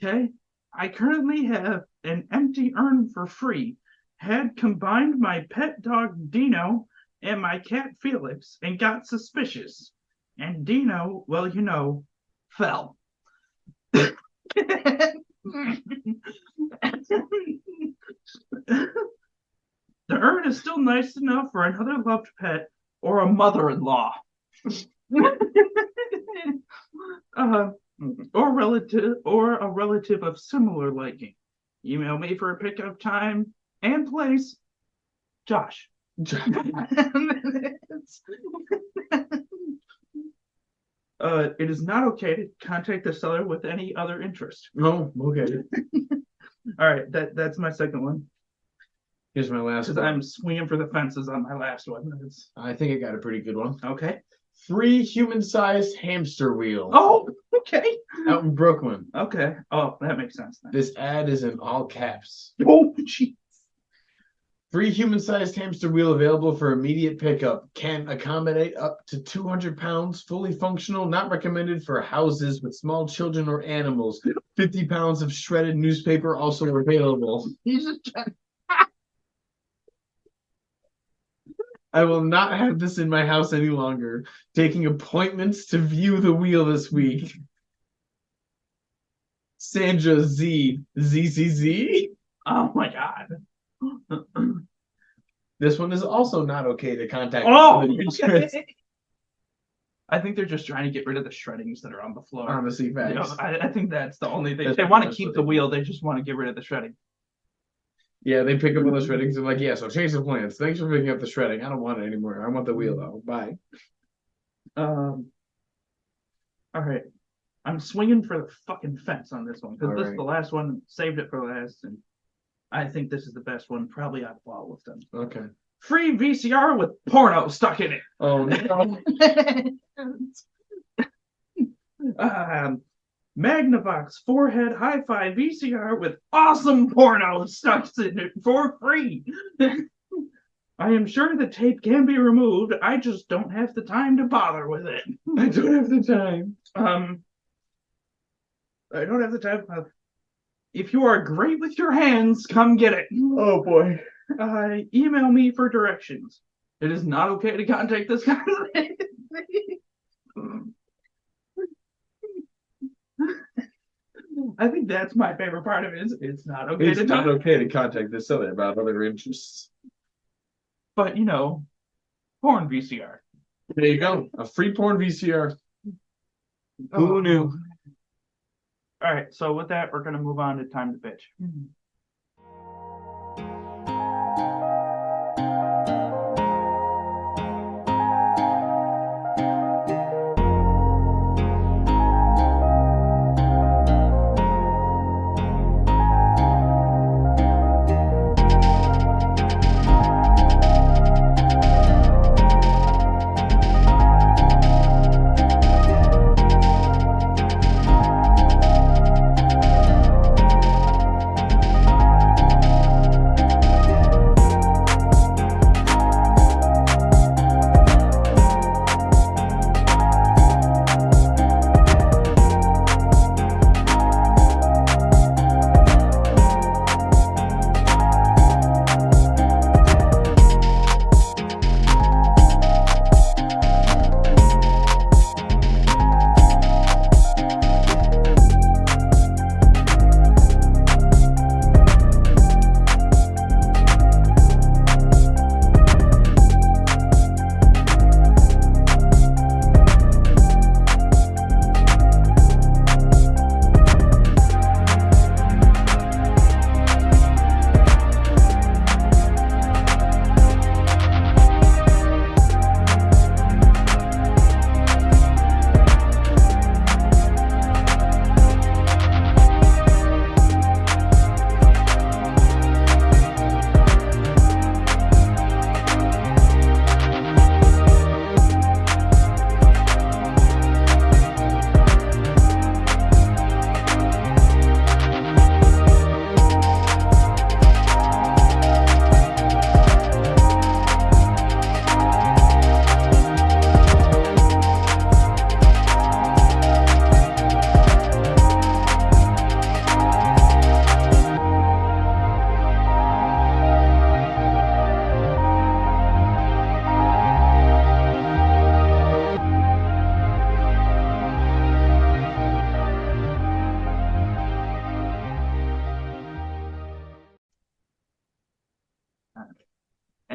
Okay, I currently have an empty urn for free. Had combined my pet dog Dino and my cat Felix and got suspicious. And Dino, well, fell. The urn is still nice enough for another loved pet or a mother-in-law. uh, or a relative of similar liking. Email me for a pickup time and place. Josh. It is not okay to contact the seller with any other interest. Oh, okay. All right, that's my second one. Here's my last one. I'm swinging for the fences on my last one. I think I got a pretty good one. Okay. Free human-sized hamster wheel. Oh, okay. Out in Brooklyn. Okay. Oh, that makes sense then. This ad is in all caps. Oh, jeez. Free human-sized hamster wheel available for immediate pickup. Can accommodate up to 200 pounds. Fully functional. Not recommended for houses with small children or animals. 50 pounds of shredded newspaper also available. He's just trying. I will not have this in my house any longer. Taking appointments to view the wheel this week. Sandra Z. ZZZ. Oh my God. This one is also not okay to contact. Oh, I think they're just trying to get rid of the shreddings that are on the floor. Honestly, facts. I think that's the only thing. That's They want to what keep they the wheel. They just want to get rid of the shredding. Yeah, they pick up all the shreddings and like, yeah, so change the plans. Thanks for picking up the shredding. I don't want it anymore. I want the wheel though. Bye. All right. I'm swinging for the fucking fence on this one because this is the last one. Saved it for last, and I think this is the best one, probably out of all of them. Okay. Free VCR with porno stuck in it. Oh no. Magnavox forehead hi-fi VCR with awesome porno stuck in it for free. I am sure the tape can be removed. I just don't have the time to bother with it. I don't have the time. I don't have the time. If you are great with your hands, come get it. Oh boy. Email me for directions. It is not okay to contact this guy. I think that's my favorite part of it. It's not okay. It's not okay to contact the seller about other interests. But porn VCR. There you go. A free porn VCR. Who knew? All right. So with that, we're gonna move on to time to bitch.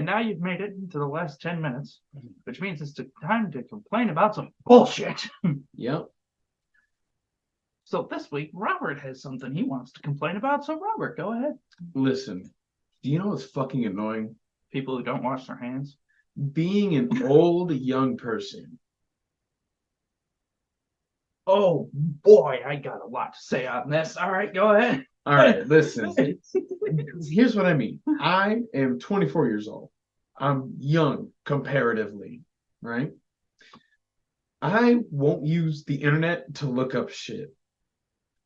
And now you've made it into the last 10 minutes, which means it's time to complain about some bullshit. Yep. So this week, Robert has something he wants to complain about. So, Robert, go ahead. Listen, do you know what's fucking annoying? People who don't wash their hands. Being an old young person. Oh boy, I got a lot to say on this. All right, go ahead. All right, listen. Here's what I mean. I am 24 years old. I'm young comparatively, right? I won't use the internet to look up shit.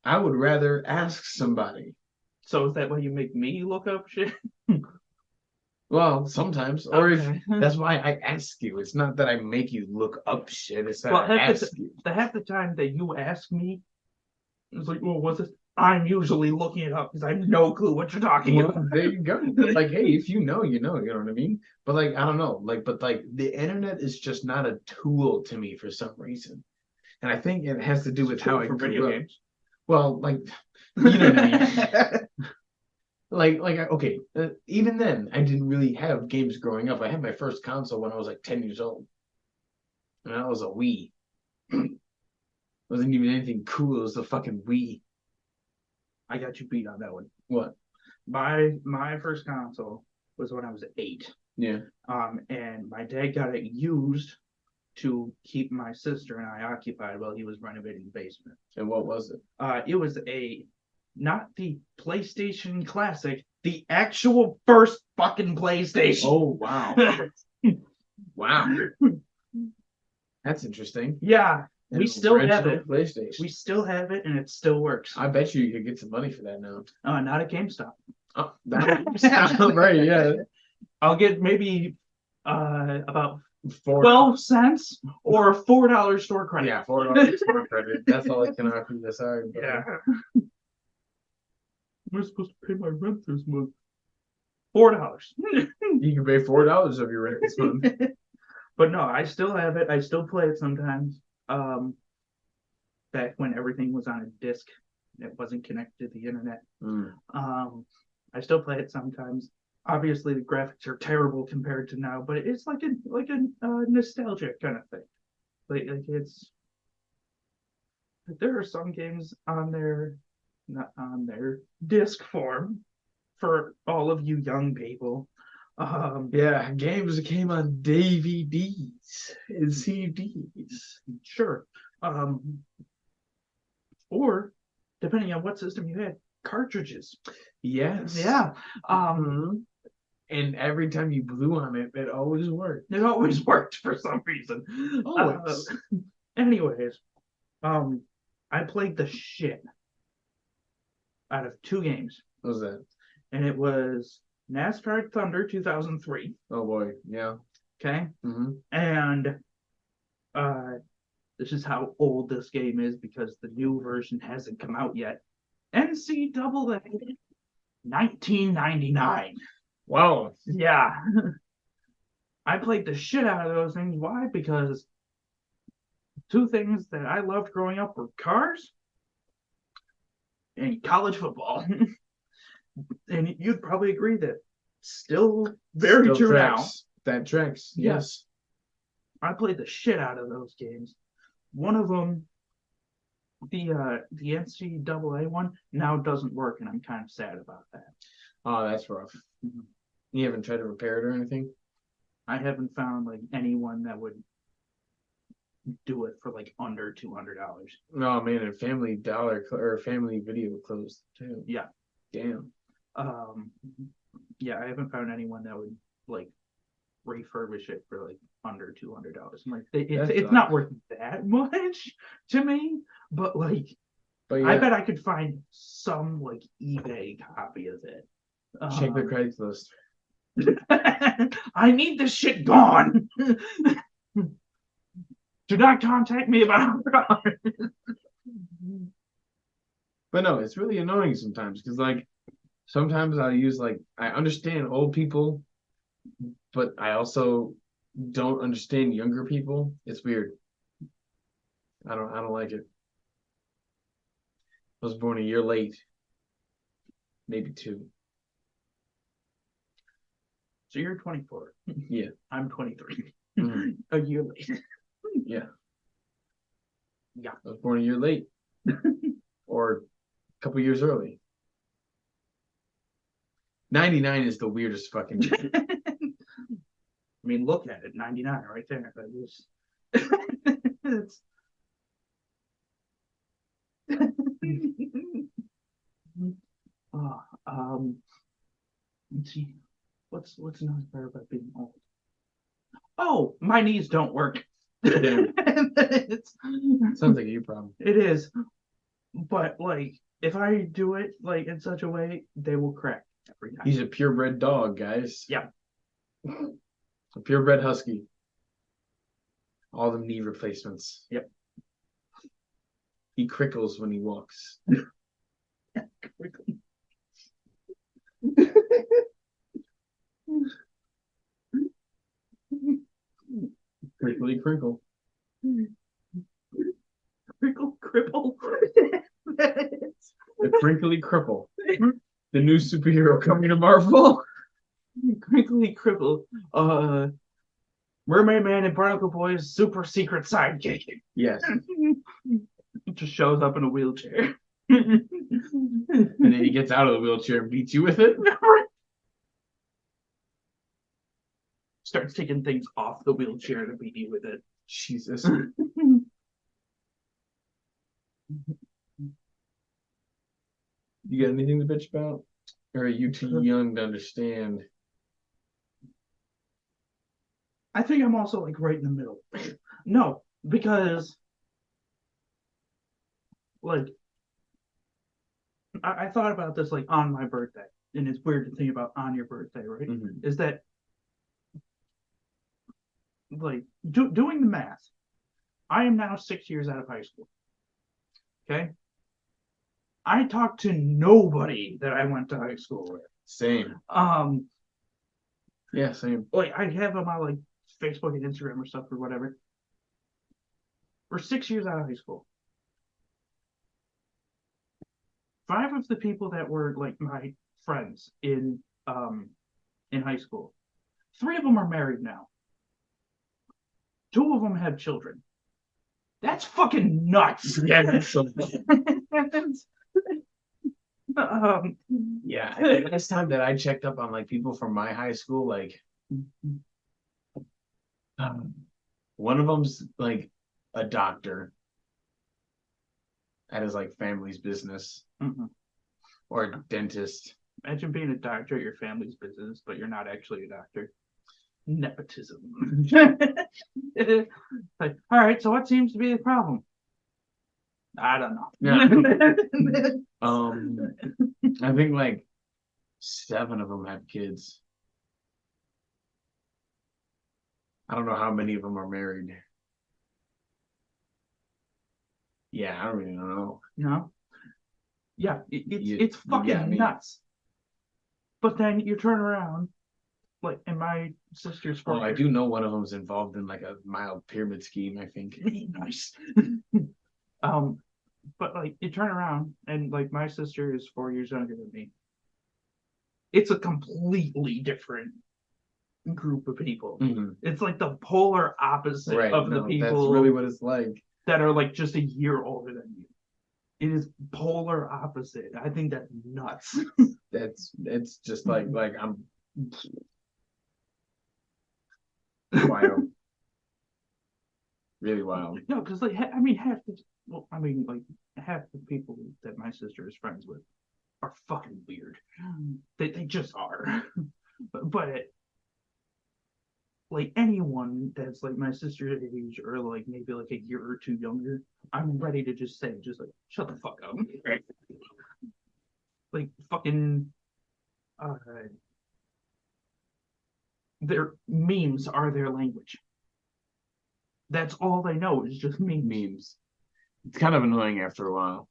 I would rather ask somebody. So is that why you make me look up shit? Well, sometimes, or Okay. if that's why I ask you. It's not that I make you look up shit. It's that Well, I ask you. half the time that you ask me, it's like, well, what's this? I'm usually looking it up because I have no clue what you're talking Well, about. there you go. Like, hey, if you know, you know. You know what I mean? But like, I don't know. Like, but like, the internet is just not a tool to me for some reason, and I think it has to do with how I For grew video up. games. Well, like, you know what I mean? Okay, even then, I didn't really have games growing up. I had my first console when I was like 10 years old, and that was a Wii. Wasn't even anything cool. It was a fucking Wii. I got you beat on that one. What? My first console was when I was 8. Yeah. And my dad got it used to keep my sister and I occupied while he was renovating the basement. And what was it? It was not the PlayStation Classic, the actual first fucking PlayStation. Oh wow. Wow. That's interesting. Yeah, we still have Original it. PlayStation. We still have it, and it still works. I bet you could get some money for that now. Not at GameStop. Oh, right, yeah. I'll get maybe about $4. 12 cents or $4 store credit. Yeah, $4 store credit. That's all I can offer you. Sorry. Yeah. Am I supposed to pay my rent this month? $4. You can pay $4 of your rent this month. But no, I still have it. I still play it sometimes. Back when everything was on a disc, it wasn't connected to the internet. I still play it sometimes. Obviously, the graphics are terrible compared to now, but it's like a nostalgic kind of thing. Like it's there are some games on their not on their disc form for all of you young people. Yeah, games that came on DVDs and CDs. Sure. Or depending on what system you had, cartridges. Yes. Yeah. And every time you blew on it, it always worked. It always worked for some reason. Always. Anyways, I played the shit out of 2 games. What was that? And it was NASCAR Thunder 2003. Oh boy, yeah. Okay. Mm-hmm. And this is how old this game is because the new version hasn't come out yet. NCAA 1999. Wow. Yeah. I played the shit out of those things. Why? Because 2 things that I loved growing up were cars and college football. And you'd probably agree that still very Still true tracks. That tracks. Yes. now. I played the shit out of those games. One of them, the NCAA one, now doesn't work, and I'm kind of sad about that. Oh, that's rough. Mhm. You haven't tried to repair it or anything? I haven't found like anyone that would do it for like under $200. No, man, and Family Dollar or Family Video closed too. Yeah. Damn. Yeah, I haven't found anyone that would like refurbish it for like under $200. I'm like, it's not worth that much to me, but like, But yeah, I bet I could find some like eBay copy of it. check the Craigslist. I need this shit gone. Do not contact me about $100. But no, it's really annoying sometimes because like sometimes I use like I understand old people, but I also don't understand younger people. It's weird. I don't like it. I was born a year late. Maybe 2. So you're 24. Yeah. I'm 23. Mhm. A year late. Yeah. Yeah. I was born a year late. Or a couple years early. 99 is the weirdest fucking year. I mean, look at it. 99 right there. That is... it's... Let's see. What's not fair about being old? Oh, my knees don't work. Damn. It's, Sounds like a you problem. it is. But like if I do it like in such a way, they will crack every time. He's a purebred dog, guys. Yeah. A purebred husky. All the knee replacements. Yep. He crickles when he walks. Crinkly crinkle. Crinkle cripple. The crinkly cripple. The new superhero coming to Marvel. Crinkly cripple. Mermaid Man and Barnacle Boy's super secret sidekick. Yes. It just shows up in a wheelchair. And then he gets out of the wheelchair and beats you with it. Starts taking things off the wheelchair to beat you with it. Jesus. You got anything to bitch about? Or are you too young to understand? I think I'm also like right in the middle. No, because like I thought about this like on my birthday, and it's weird to think about on your birthday, right? Mhm. Is that like doing the math? I am now 6 years out of high school. Okay. I talked to nobody that I went to high school with. Same. Yeah, same. Like I have them on like Facebook and Instagram or stuff or whatever. We're 6 years out of high school. 5 of the people that were like my friends in high school, 3 of them are married now. 2 of them have children. That's fucking nuts. Yeah, that's so um, yeah. Last time that I checked up on like people from my high school, like one of them's like a doctor at his like family's business, or a dentist. Imagine being a doctor at your family's business, but you're not actually a doctor. Nepotism. Like, all right, so what seems to be the problem? I don't know. Yeah. I think like 7 of them have kids. I don't know how many of them are married. Yeah, I don't really know. No. Yeah, it's fucking nuts. But then you turn around, like, and my sister's Oh, I do know one of them's involved in like a mild pyramid scheme, I think. Nice. But like you turn around and like my sister is 4 years younger than me. It's a completely different group of people. Mm-hmm. It's like the polar opposite of the people. That's really what it's like. That are like just a year older than you. It is polar opposite. I think that's nuts. It's just like I'm wild. Really wild. No, because like I mean half the people that my sister is friends with are fucking weird. They just are. But like anyone that's like my sister's age or like maybe like a year or 2 younger, I'm ready to just say, just like, shut the fuck up. Like fucking their memes are their language. That's all they know is just memes. It's kind of annoying after a while.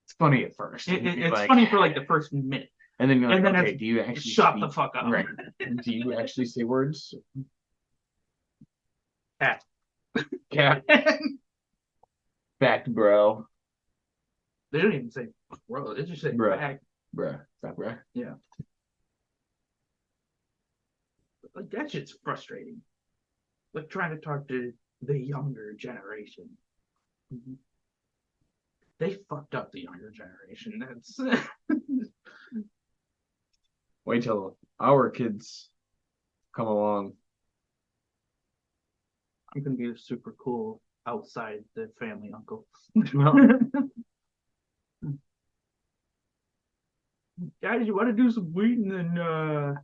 It's funny at first. It's like, funny for like the first minute. And then you're like, okay, do you actually shut the fuck up? Right. Do you actually say words? Cat. Fact, bro. They don't even say bro. They just say bruh. fact. Bruh. Fact, bruh. Yeah. Like that shit's frustrating. Like trying to talk to the younger generation. They fucked up the younger generation. That's Wait till our kids come along. I'm gonna be a super cool outside the family uncle. Guys, you want to do some weeding and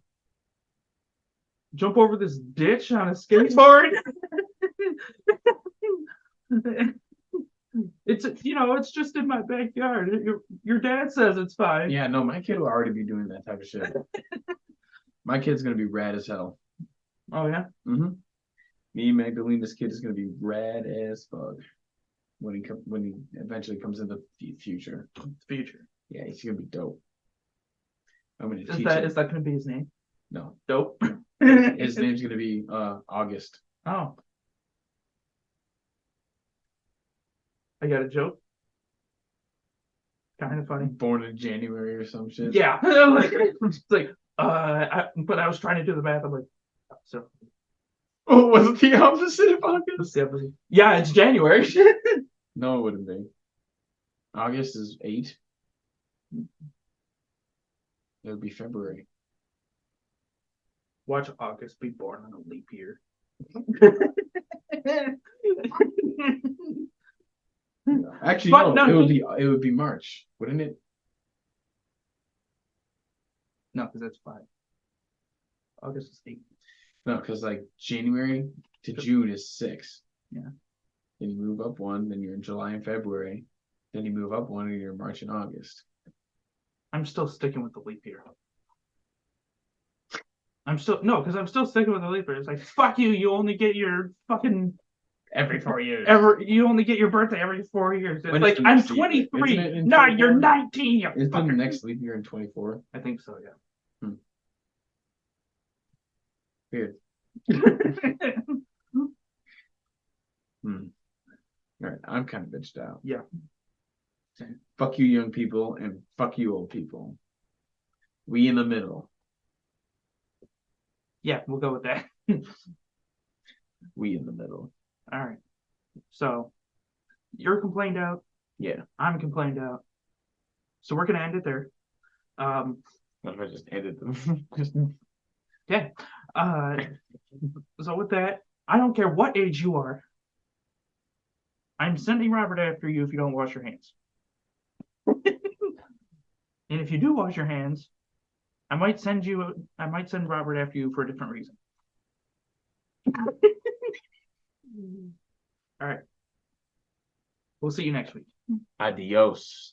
jump over this ditch on a skateboard? It's just in my backyard. Your dad says it's fine. Yeah, no, my kid will already be doing that type of shit. My kid's gonna be rad as hell. Oh yeah. Mm-hmm. Me and Magdalena's kid is gonna be rad as fuck when he eventually comes in the future. Future. Yeah, he's gonna be dope. I'm gonna Is teach that him. is that gonna be his name? No, Dope. his name's gonna be August. Oh. I got a joke. Kind of funny. Born in January or some shit. Yeah. But I was trying to do the math. I'm like, so Oh, was it the opposite of August? what's the opposite? Yeah, it's January. No, it wouldn't be. August is 8. It would be February. Watch August be born on a leap year. Actually, But no, no, it would be March, wouldn't it? No, because that's 5. August is 8. No, because like January to June is 6. Yeah. Then you move up 1, then you're in July and February. Then you move up 1 and you're in March and August. I'm still sticking with the leap year. I'm still sticking with the leap year. It's like fuck you. You only get your fucking Every 4 years. you only get your birthday every 4 years. It's When like is the I'm next leap year? 23. Isn't it in No, 24? you're 19. You Isn't the fucker. next leap year in 24? I think so. Yeah. Weird. All right, I'm kind of bitched out. Yeah. Fuck you, young people, and fuck you, old people. We in the middle. Yeah, we'll go with that. We in the middle. All right. So you're complained out. Yeah. I'm complained out. So we're gonna end it there. What if I just ended them? Yeah. So with that, I don't care what age you are. I'm sending Robert after you if you don't wash your hands. And if you do wash your hands, I might send Robert after you for a different reason. All right. We'll see you next week. Adios.